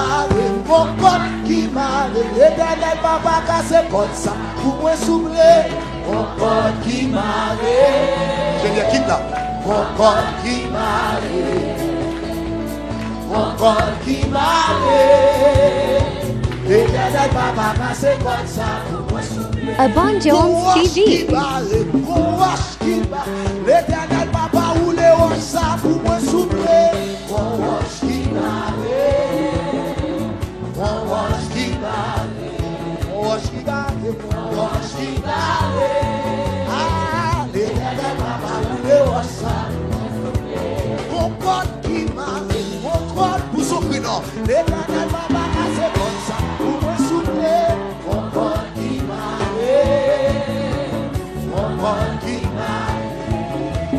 barre, mon code qui barre. L'éternel va pas casser comme ça. Pour moi souffler, mon code qui barre. Je dis qui là? Mon code qui barre. Mon code qui barre. L'éternel va pas casser comme ça. Pour moi souffler. Abon Jones TV. L'éternel va pas rouler au ça pour moi souffler. Mon wash qui barre. Mon wash qui barre. Mon wash qui barre. Mon wash qui barre. Ah, l'éternel va pas rouler au ça. Mon code qui barre. Mon code pour souffrir non. L'éternel va pas casser comme ça pour moi souffler. Mon code qui barre. Mon code qui barre.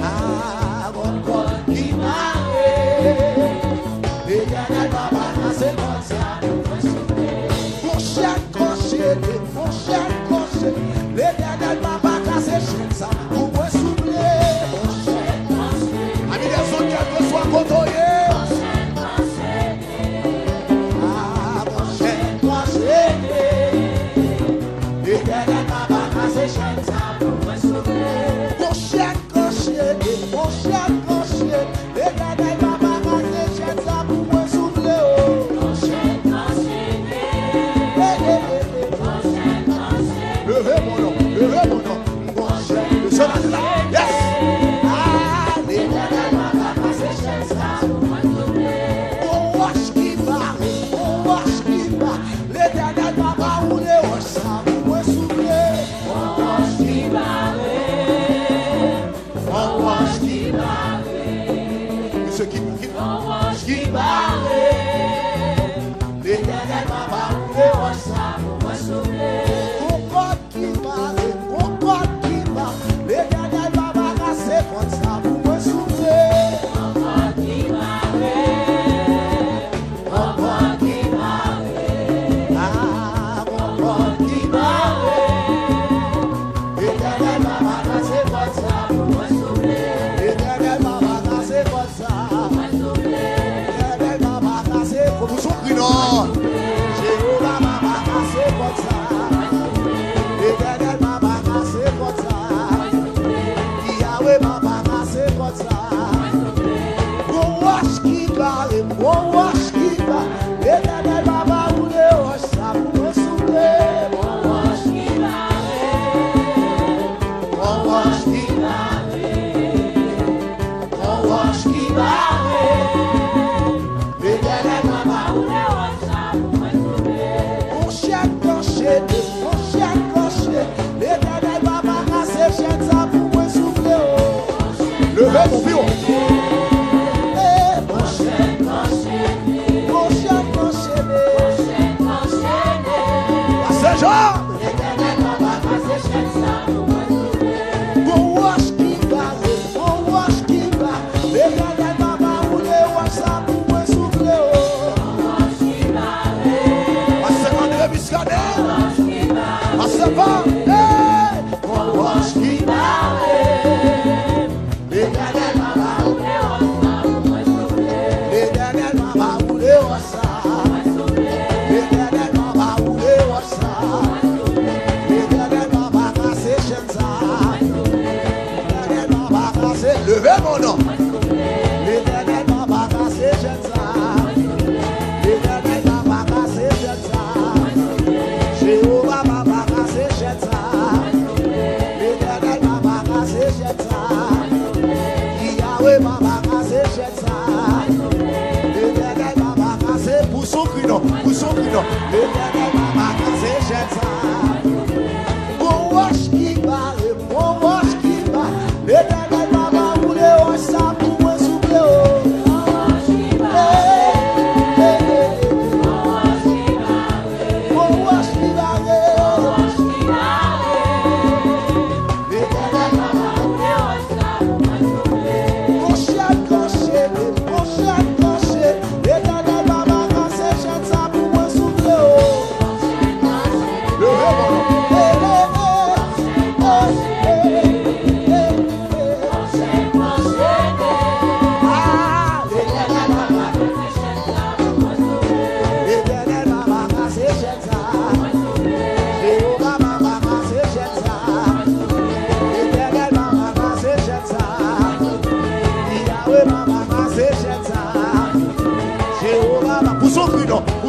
Ah, mon code qui barre. L'éternel va pas casser comme ça pour moi souffler. Mon chien crochet, l'éternel va pas casser comme ça pour moi souffler. Mon chien crochet. Amis les autres, quel que soit côtoyé.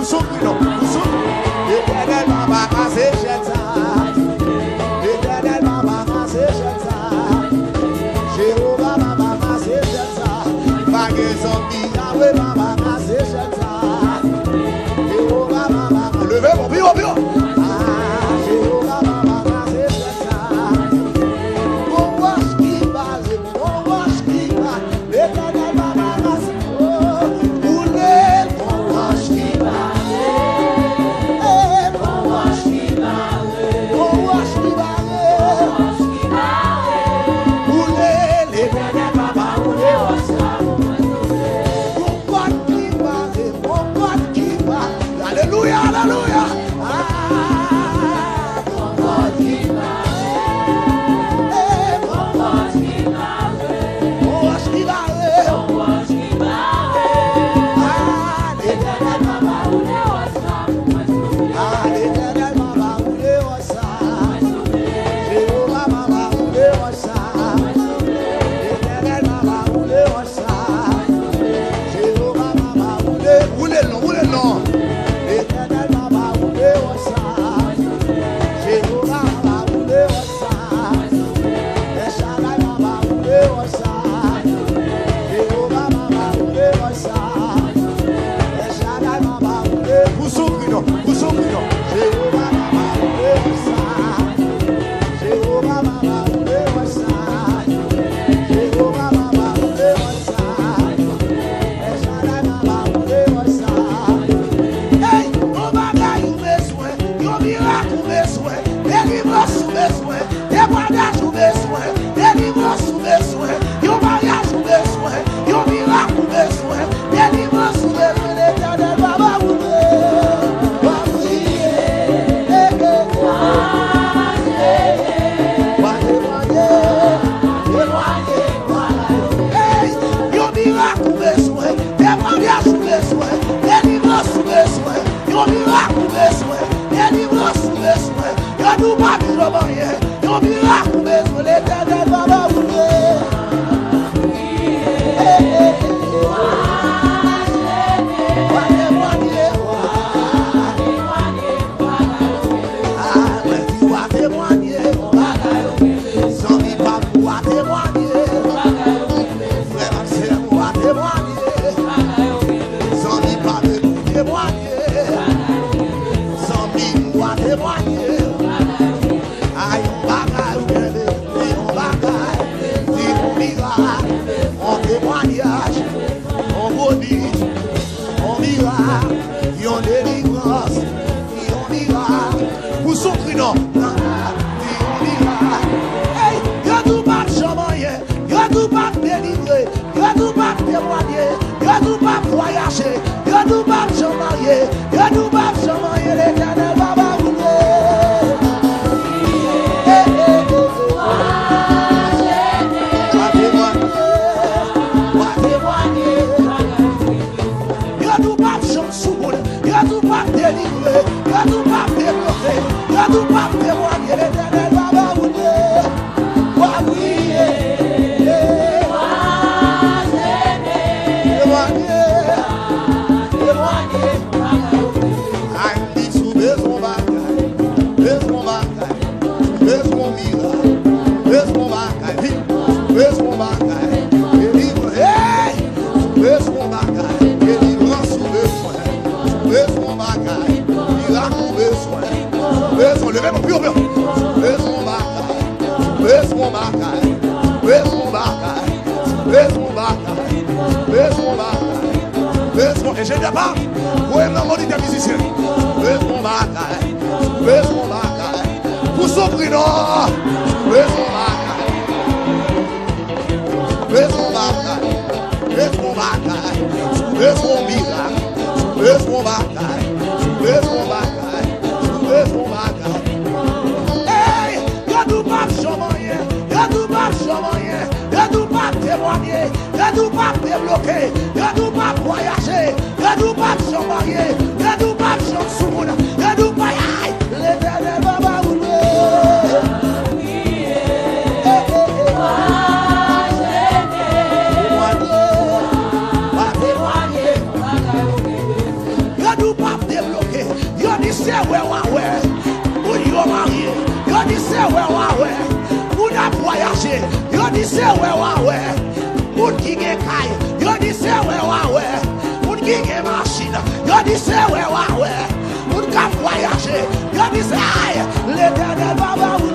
pour souffrir, non, pour souffrir. L'éternel m'a pas cassé, jette ça. L'éternel m'a pas cassé, jette ça. Jéhovah m'a pas cassé, jette ça. Magasin Yahweh m'a pas cassé, jette ça. Jéhovah m'a pas cassé. Levez mon bio, bio. Jéhovah m'a pas cassé, jette ça. On wash qui va, l'éternel m'a pas cassé. Et je ne dis pas, vous êtes dans mon idée musicien. Laisse-moi bagaille, laisse-moi bagaille. Pour s'offrir, non. Laisse-moi bagaille, laisse-moi bagaille, laisse-moi bagaille, laisse-moi miracle, laisse-moi bagaille, laisse-moi bagaille, laisse-moi bagaille. Hey, y'a du pas chamoyen, y'a du pas chamoyen, y'a du pas témoigner, y'a du pas débloquer, y'a du pas voyager. Y'a du pas de marié, y'a du pas de soumona, y'a du pas l'éternel va rouler. Y'a du pas de dit c'est ouais. Moun qui gen kay, yo dit c'est ouais. Moun qui gen machine, yo dit c'est ouais. Moun ka voyager, yo dit c'est aïe. L'Éternel va vous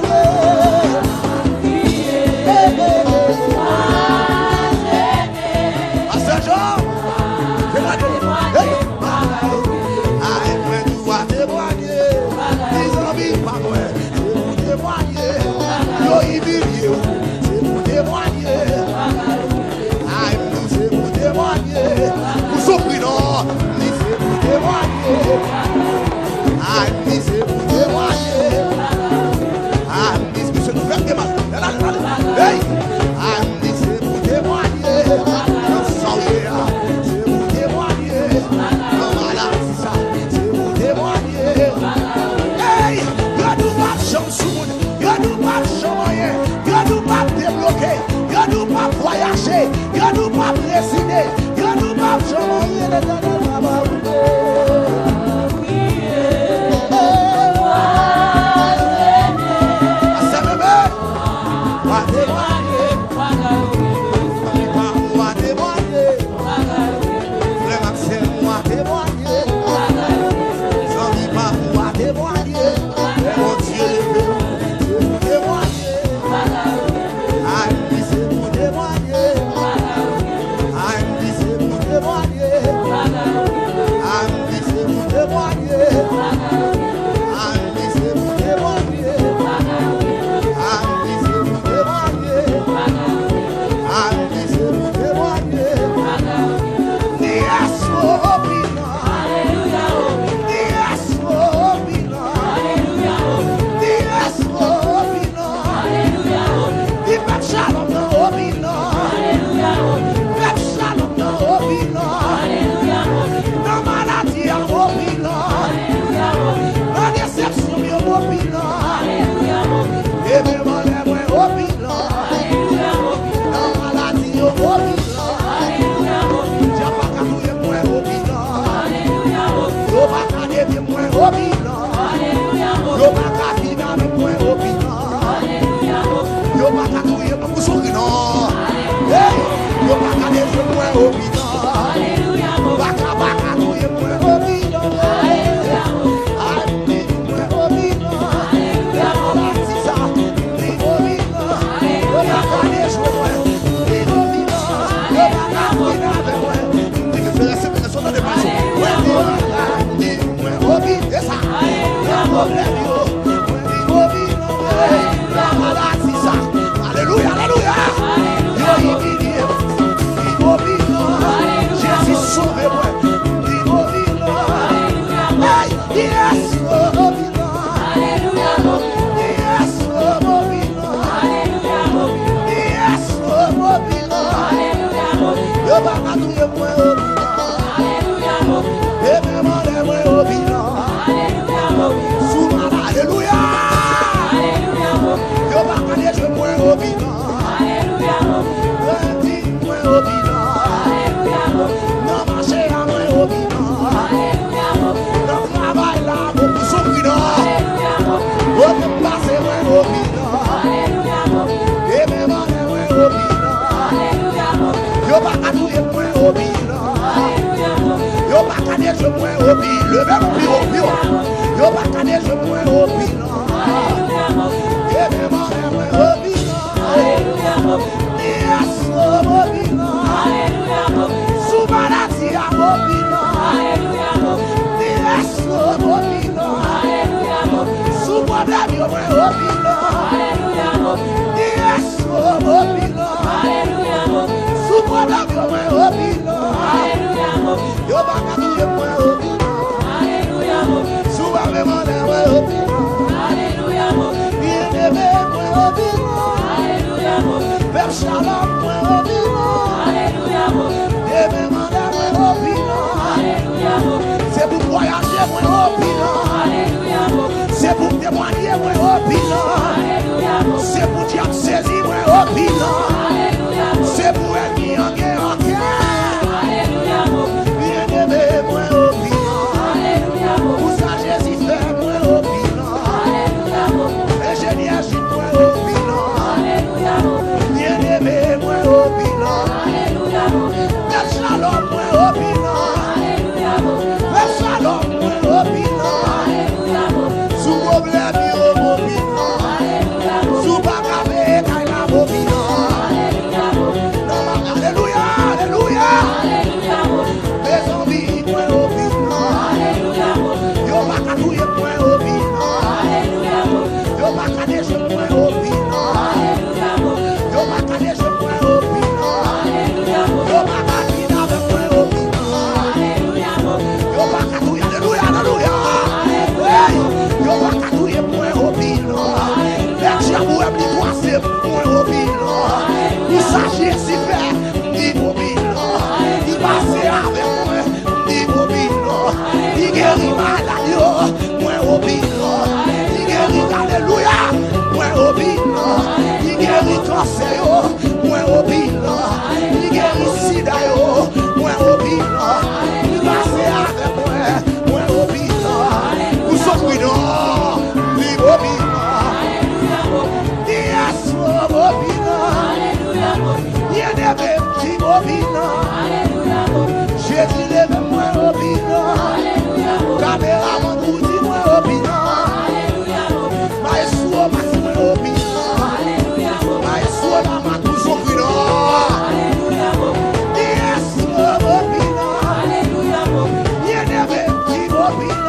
voyager, y'a nous pas préciser, y'a nous pas changer l'Éternel va c'est pour témoigner, c'est pour dire saisir, c'est pour être mis en guerre. Bien-aimé, moi, opinion. Pour ça, Jésus fait, moi, opinion. Ingénieur, je suis, moi, opinion. Bien-aimé. Jésus fait, il mobile, il passe avec moi, il mobile, il guérit malade, moi mobile, il guérit, alléluia, moi mobile, il guérit cancer, moi mobile, il guérit sida, moi mobile, il passe avec moi mobile, vous souffrez, il mobile. Yes, mobile. Il y a des petits mobiles. Jésus lève moi mobile. Caméra mon bouti moi mobile. Maestro mati moi mobile. Maestro la matu sofrino. Yes, mobile. Il y a des petits mobiles.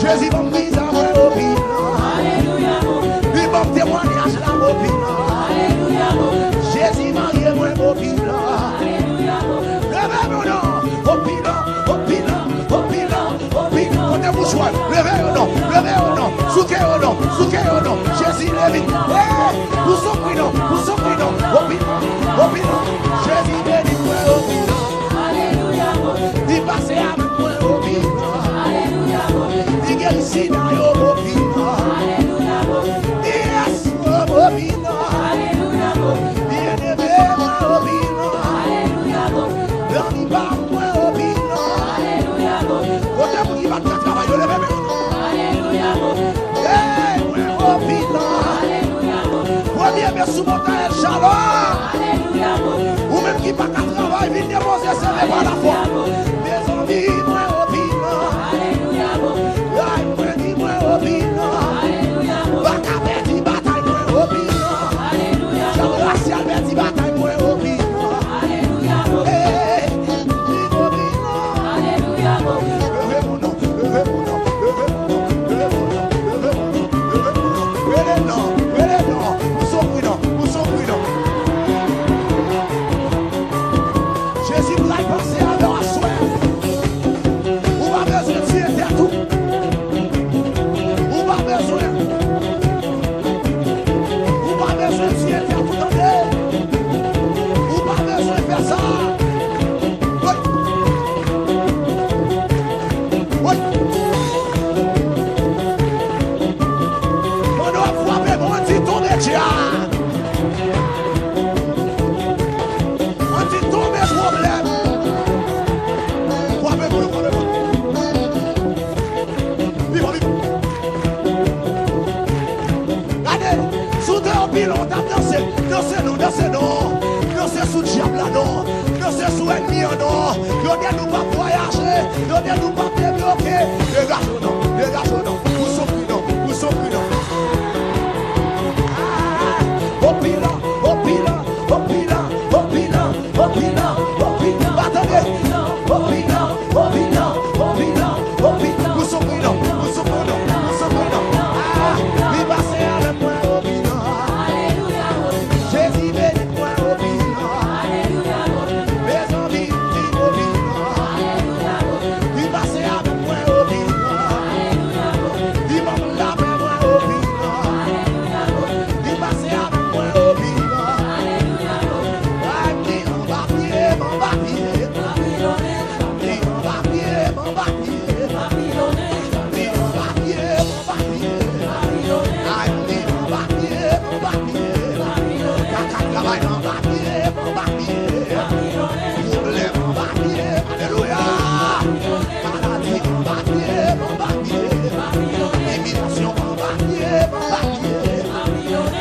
Jésus va me dire moi mobile. Il va me témoignage la mobile. Jésus marié moi mobile. Levez-vous non, au bilan, au bilan, au bilan, au bilan. On est mouchoir, levez-vous non, souquez-vous non, souquez-vous non. Jésus lève, nous sommes pris non, au bilan, au bilan. Jésus bénit moi au bilan. Il passe avec moi au bilan. Il guérit sida au bilan. Yes, au bilan. Ou même qui pas qu'à travail, vite déposer ça par la foi. Mes amis, moi au bilan. Moi dis moi au bilan. Pas qu'à perdre bataille, moi au bilan. Jean-Racial perdre bataille, moi au bilan. Au bilan. Levez-vous non, levez-vous non, levez-vous non, levez-vous non, levez-vous non, levez-vous non, levez-vous non, levez-vous non, nous sommes prudents, nous sommes prudents. Jésus vous a pensé à leur asseoir. Ou pas besoin de tuer tout. Ou pas besoin. Ou pas besoin de tuer tout entier. Ou pas besoin de faire ça. Oui. Oui. On doit frapper mon petit tour de dia. On dit tomber problème. Frapper pour le problème. Vive, vive. Regardez, sous deux pilons, on tape danser. Danser non, danser non. Danser sous le diable là non. Danser sous l'ennemi non. Donnez nous pas voyager. Donnez nous pas débloquer. Les garçons non, les garçons non. Vous sont prudents, vous sont prudents. Au bilan, au bilan, au bilan, au bilan, au bilan, au bilan. Attendez, au bilan, au bilan, au bilan, au bilan. Vous sont prudents, vous sont prudents, vous sont prudents. Il passe avec moi au bilan. Jésus bénit moi au bilan. Mes amis, il au bilan. Il passe avec moi au bilan. Il m'a lavé moi au bilan. Il passe avec moi au bilan. Mon papier, mon papier. Mon papier, mon papier. Mon papier, mon papier. Mon papier, mon papier. Caca travail, mon papier, mon papier. Problème, mon papier. Alléluia. Maladie, mon papier, mon papier. Immigration, mon papier, mon papier.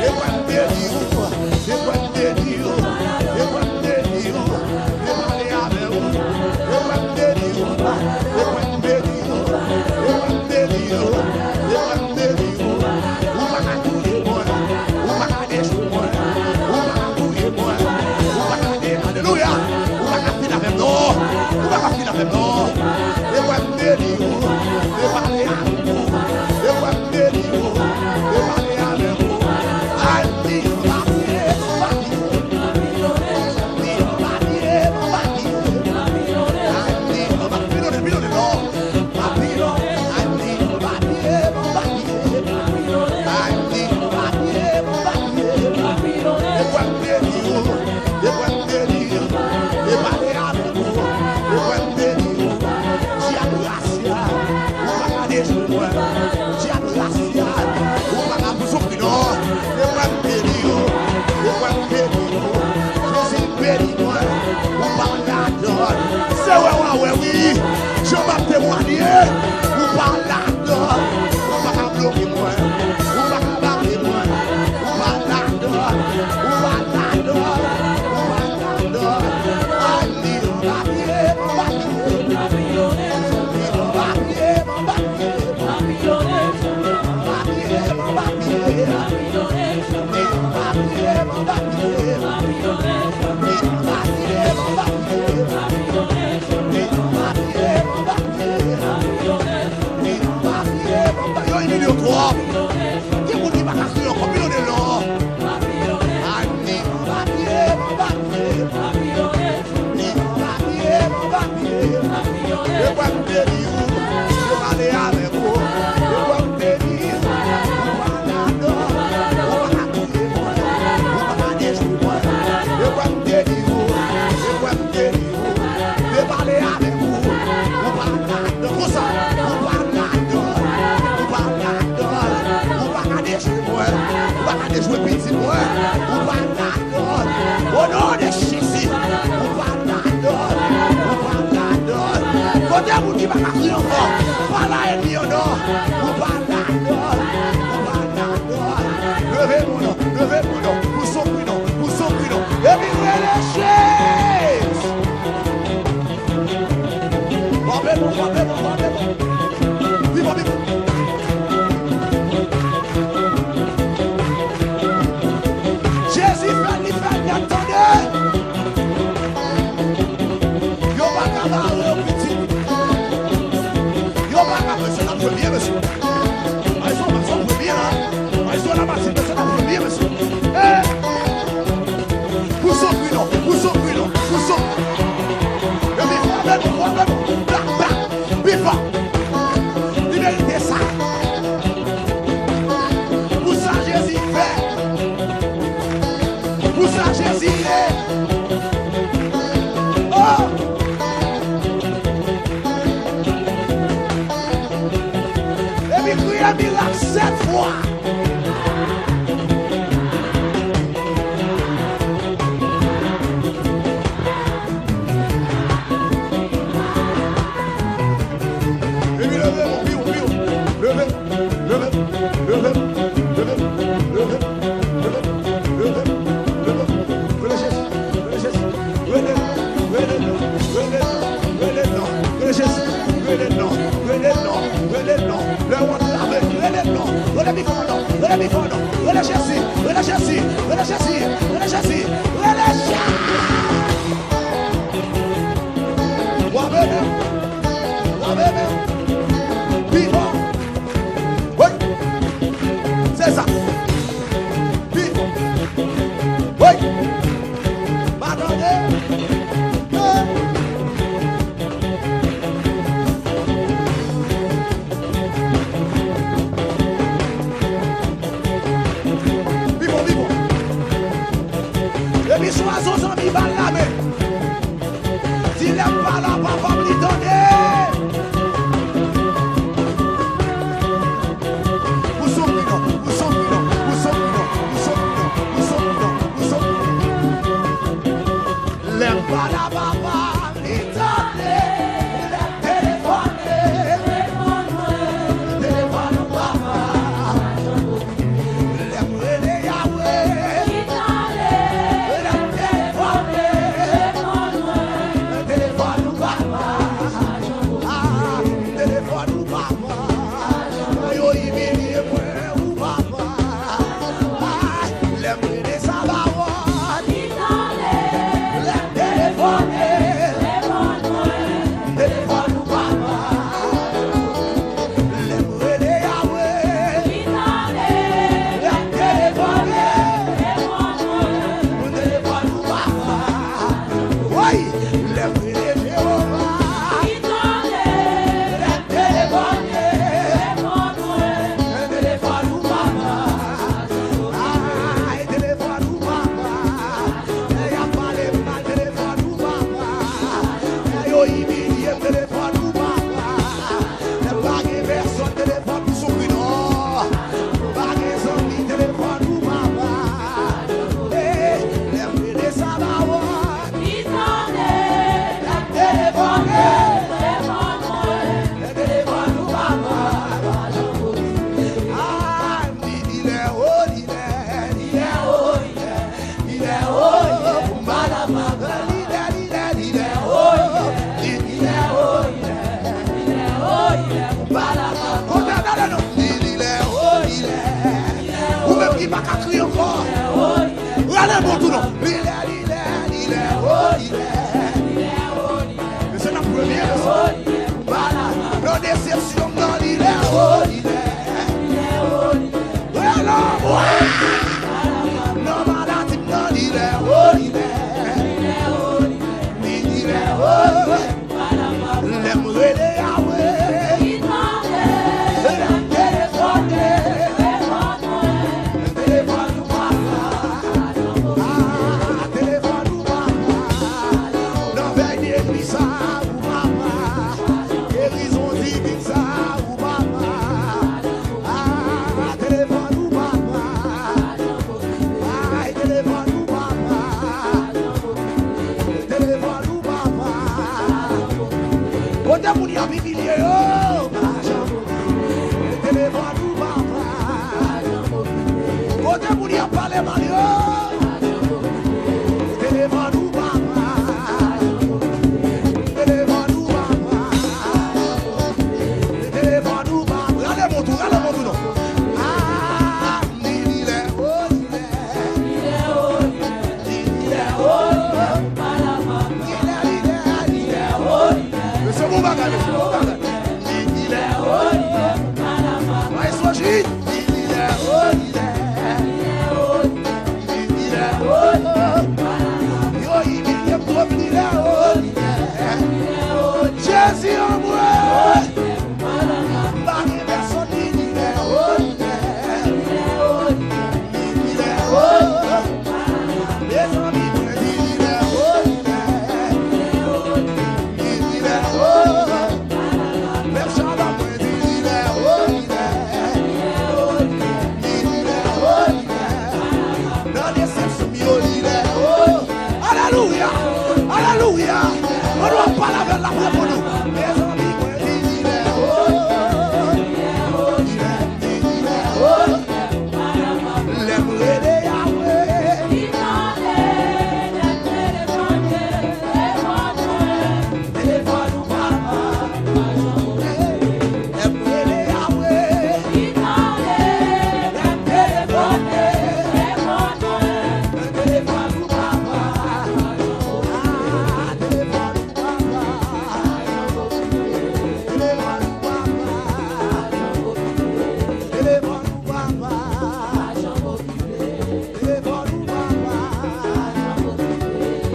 Et moi, me dire, et moi, me dire, et moi, me dire, et moi, aller avec vous. Et moi, me dire, et moi, me dire, et moi, me dire, et moi, me dire, ou pas qu'à courir moi, ou pas qu'à déjouer moi, ou pas qu'à courir moi. Let me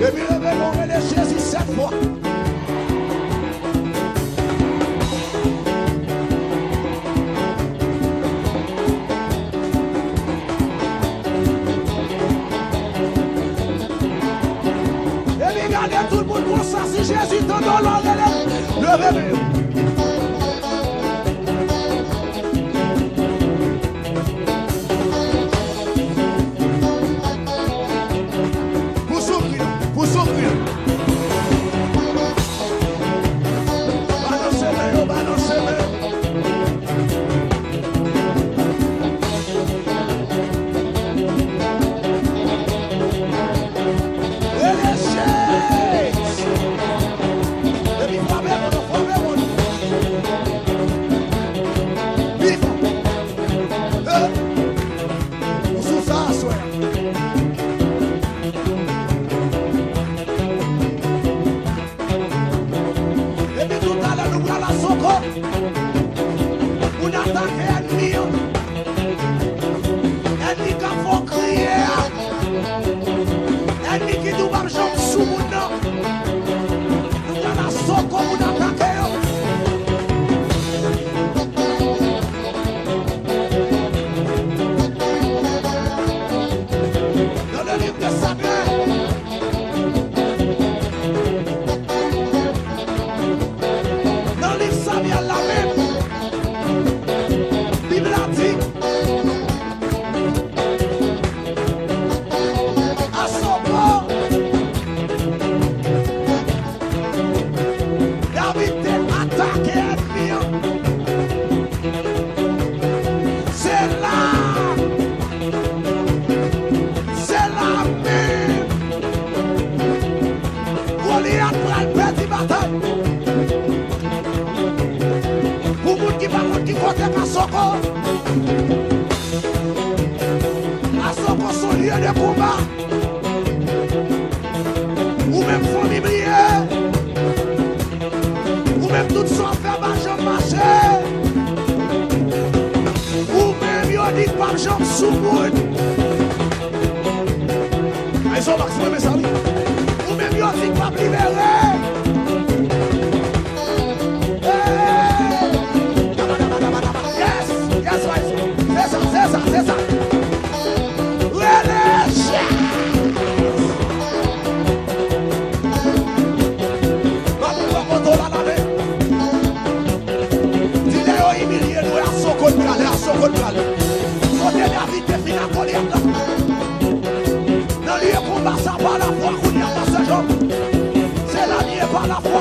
Et puis révélons les Jésus 7 fois. Et puis regardez tout le monde pour ça. Si Jésus t'en donne levez-le. Pour s'ouvrir. Balancez-le. Et les chèques. Et puis formez-vous. Vif. Pour sous ça, soir. Pour attaquer l'ennemi. Ennemi qui faut crier. Ennemi qui doit marcher sous mon nom. Nous allons la soko pour attaquer. Dans le livre de Samuel. Dans le livre de Samuel, la même. Bible a dit. À son corps. David a attaqué l'ennemi. C'est là. C'est là même. Goliath prend le petit bataille. Pour vous qui parlent qui compte à Soko. À Soko son lieu de combat. Ou même familier. Ou même tout son fait ma jambe marcher. Ou même yon dit pas jambe sous moun. Ils sont maximum mes amis. Ou même yon dit pas libérer. C'est ça. C'est la liée par la foi.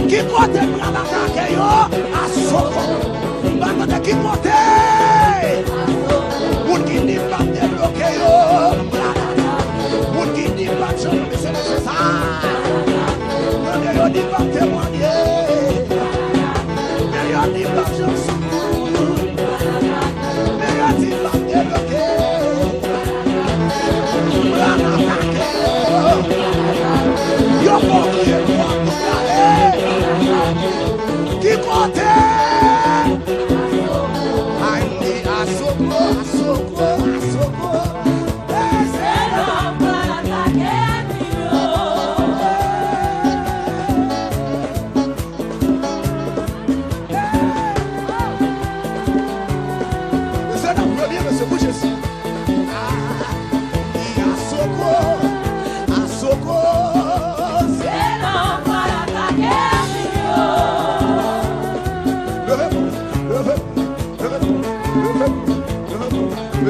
Qui côté pour l'attaquer yo à Soko. Bande qui côté pour qui n'y pas débloquer yo. Pour qui n'y pas de choses, mais c'est ça. On n'y pas témoigner. Mais on n'y pas de choses. Mais on n'y pas débloquer. Pour l'attaquer yo. Yo pour crier pour qui côté?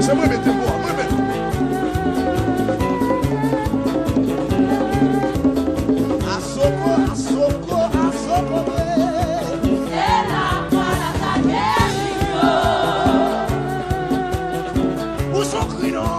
C'est moi mettre moi, moi mettre. Asoko, asoko, asoko. C'est la voilà ta guerre. Où sont criant?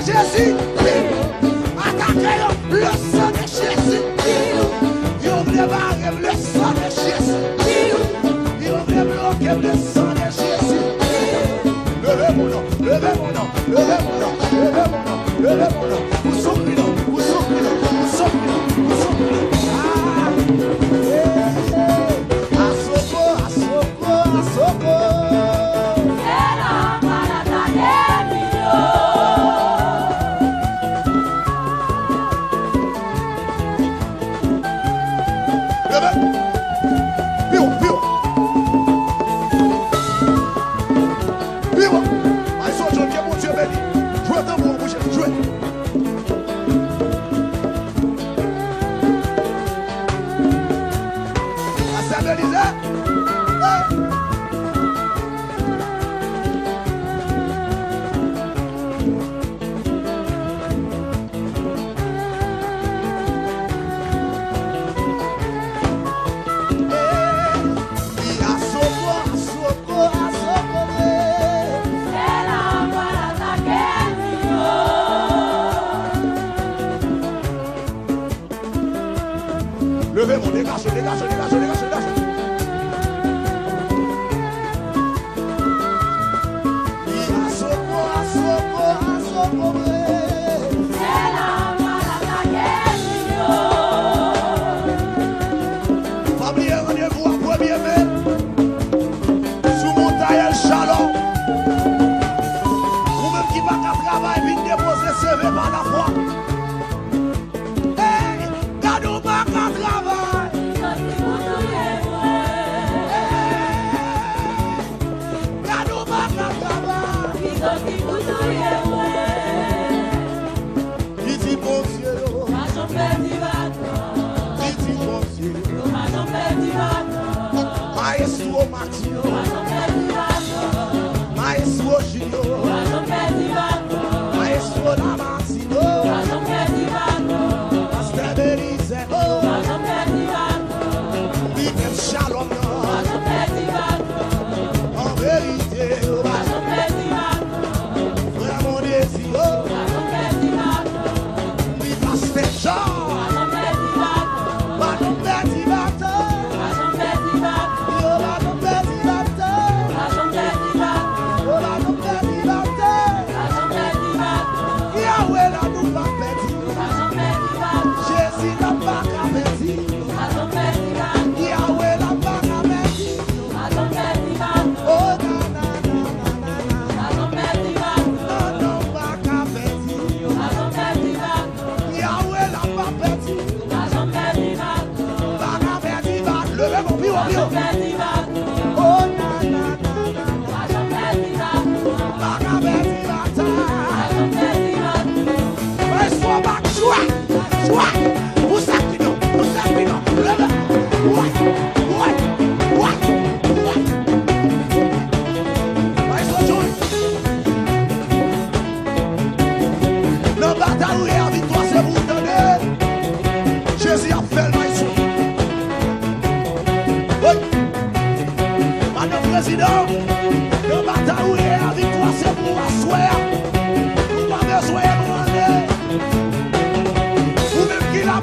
Jésus, attaquez le sang de Jésus. Il ouvre le sang de Jésus. Il ouvre le sang de Jésus. Levez mon nom, levez mon nom, levez mon nom, levez mon nom, levez mon nom. Vous souffrez, vous souffrez, vous souffrez, vous souffrez. Asoko, asoko, asoko. Levez mon dégage, dégage, dégage, dégage, dégage. Asoko, asoko, asoko. C'est la voilà ta guerre. Famille, rendez-vous à 1er mai. Sous montagne Shalom. Ou même qui va qu'à travail, vite déposer CV par la foi. Maestro Matio, Maestro Gino, Maestro Damasino, Pasteur Belize, Vive Shalom, en vérité. Soit, soit, pour ça qui non, pour ça qui non. Ouais. Le bataille et la victoire, c'est vous donner. Jésus a fait le maïs. Oui. Madame le Président, le bataille et la victoire, c'est pour asseoir. Vous n'avez pas besoin de demander. Vous-même qui l'a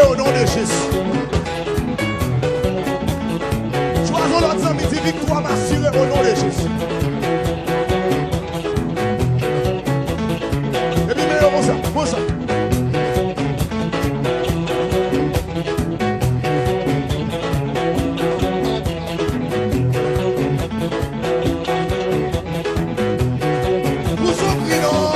Au nom de Jésus. Choisons l'autre ami, dit victoire m'assurer au nom de Jésus. Et puis, mais bon ça, bon ça. Nous sommes pris, non.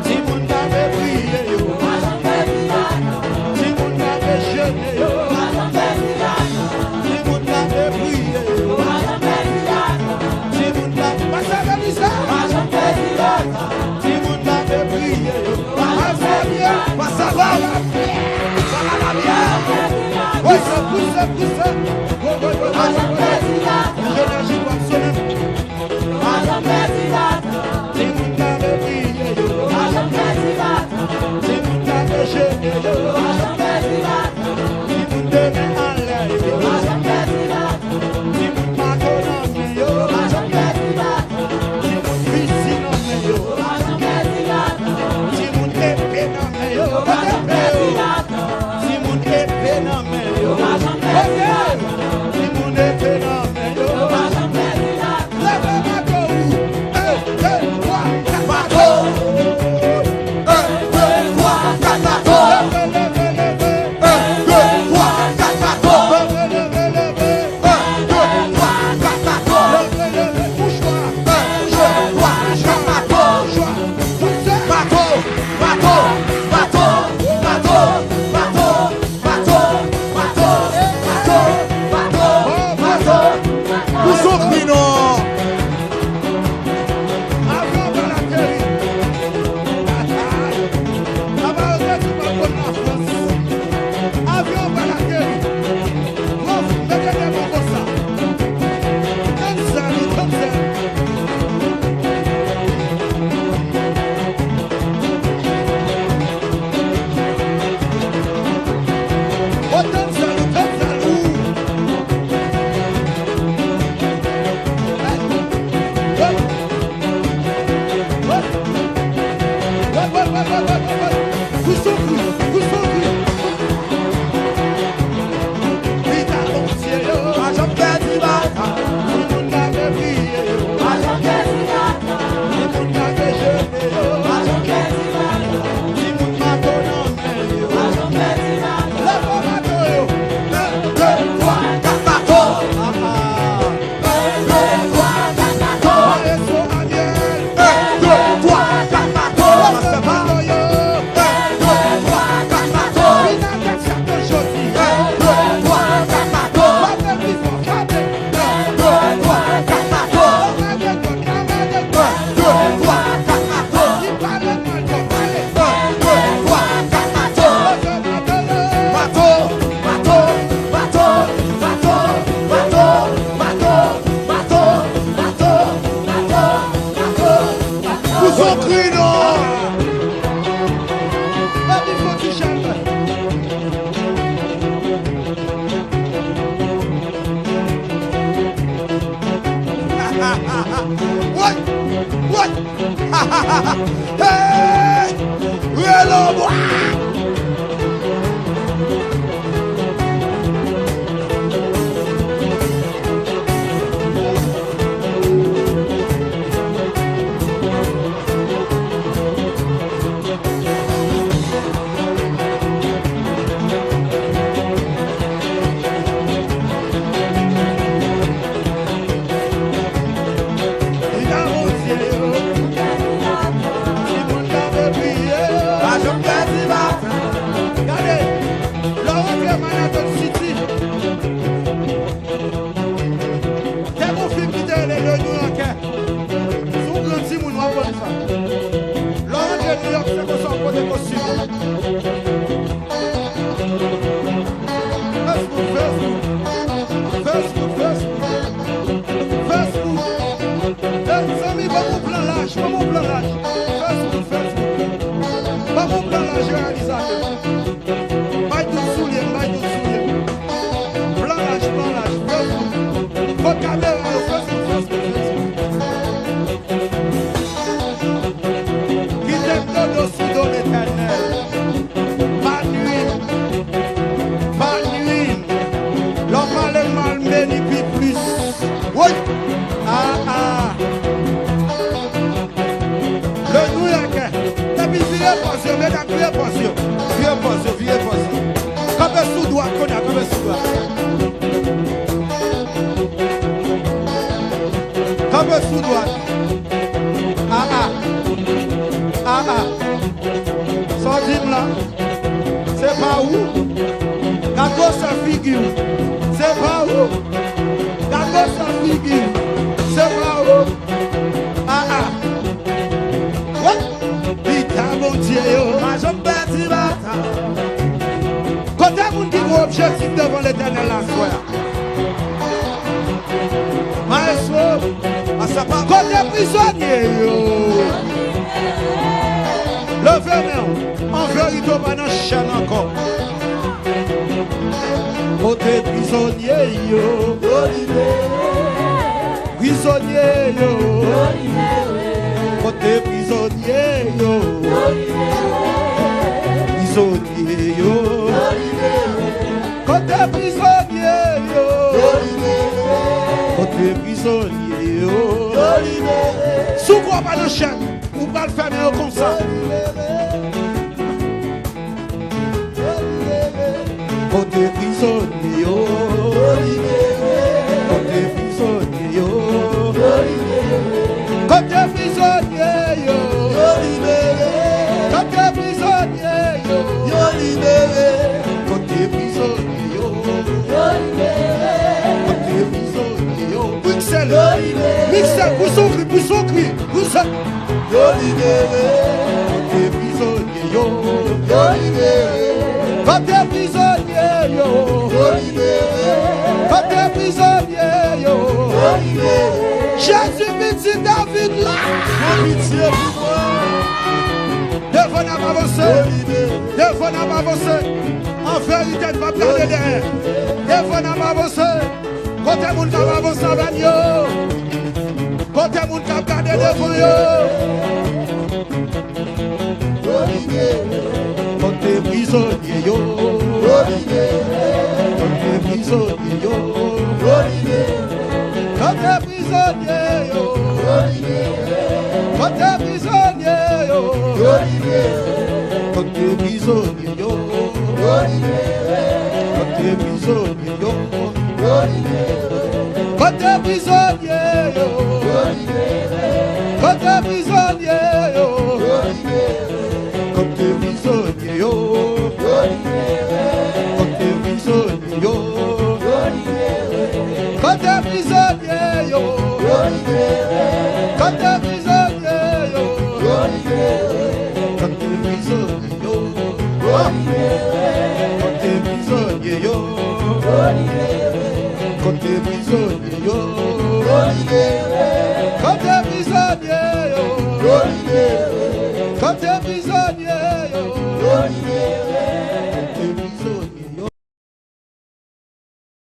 Timon Hey! Hello, boy! Mas eu peço mon objectif devant l'éternel la soirée. Maestro, côté prisonnier, levez-moi, en vérité, pas dans chaîne encore. Côté prisonnier, prisonnier, côté prisonnier, prisonnier, côté prisonnier, côté prisonnier, sous quoi pas de chaîne, ou pas le fermer comme ça. Côté prisonnier, côté prisonnier, côté prisonnier, côté prisonnier, côté prisonnier, côté prisonnier, Mixel, Mixel, pour son cri, pour ça. Côté prisonnier, côté prisonnier, côté prisonnier, Jésus petit David là. Devant n'a pas avancé, devant n'a pas avancé. En vérité, ne va pas garder derrière. Devant n'a pas avancé. Côté moun n'a pas avancé avec yo. Côté moun n'a pas gardé devant yo. Côté prisonnier yo, côté prisonnier yo, côté prisonnier yo, côté prisonnier yo, côté prisonnier yo, côté prisonnier yo, côté prisonnier yo, côté prisonnier yo. Côté prisonnier yo, côté prisonnier yo, côté prisonnier yo, côté prisonnier yo, côté prisonnier yo, côté prisonnier yo, côté prisonnier yo.